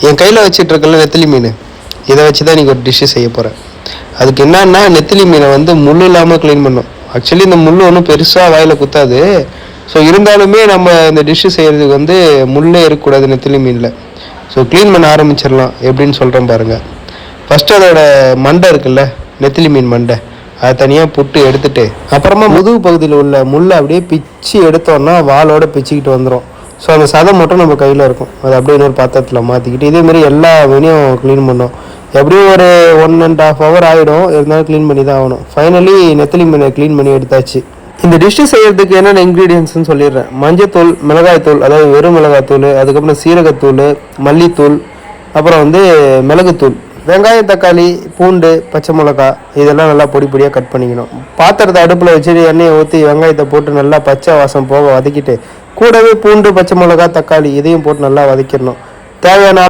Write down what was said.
என் கையில் வச்சுட்டு இருக்கல நெத்திலி மீன், இதை வச்சு தான் நீங்கள் ஒரு டிஷ்ஷு செய்ய போகிறேன். அதுக்கு என்னன்னா, நெத்திலி மீனை வந்து முள் இல்லாமல் க்ளீன் பண்ணும். ஆக்சுவலி இந்த முள் ஒன்றும் பெருசாக வாயில் குத்தாது. ஸோ இருந்தாலுமே நம்ம இந்த டிஷ்ஷு செய்கிறதுக்கு வந்து முள்ளே இருக்கக்கூடாது நெத்திலி மீனில். ஸோ க்ளீன் பண்ண ஆரம்பிச்சிடலாம். எப்படின்னு சொல்கிறேன் பாருங்கள். ஃபஸ்ட்டு அதோட மண்டை இருக்குல்ல, நெத்திலி மீன் மண்டை, அதை தனியாக புட்டு எடுத்துட்டு, அப்புறமா முதுகு பகுதியில் உள்ள முள்ளை அப்படியே பிச்சு எடுத்தோன்னா வாளோட பிச்சுக்கிட்டு வந்துடும். ஸோ அந்த சதை மட்டும் நம்ம கையில் இருக்கும். அதை அப்படியே இன்னொரு பாத்திரத்தில் மாற்றிக்கிட்டு இதேமாரி எல்லா மீனையும் க்ளீன் பண்ணோம். எப்படியும் ஒரு 1.5 hour ஆகிடும். இருந்தாலும் க்ளீன் பண்ணி தான் ஆகணும். ஃபைனலி நெத்திலி மீனை க்ளீன் பண்ணி எடுத்தாச்சு. இந்த டிஷ்ஷு செய்கிறதுக்கு என்னென்ன இன்க்ரீடியன்ட்ஸ்னு சொல்லிடுறேன். மஞ்சத்தூள், மிளகாய்த்தூள், அதாவது வெறும் மிளகாய்த்தூள், அதுக்கப்புறம் சீரகத்தூள், மல்லித்தூள், அப்புறம் வந்து மிளகுத்தூள், வெங்காயம், தக்காளி, பூண்டு, பச்சை மிளகா, இதெல்லாம் நல்லா பொடி பொடியாக கட் பண்ணிக்கணும். பாத்திரத்தை அடுப்பில் வச்சுட்டு எண்ணெயை ஊற்றி வெங்காயத்தை போட்டு நல்லா பச்சை வாசம் போக வதக்கிட்டு, கூடவே பூண்டு, பச்சை மிளகா, தக்காளி இதையும் போட்டு நல்லா வதக்கிடணும். தேவையான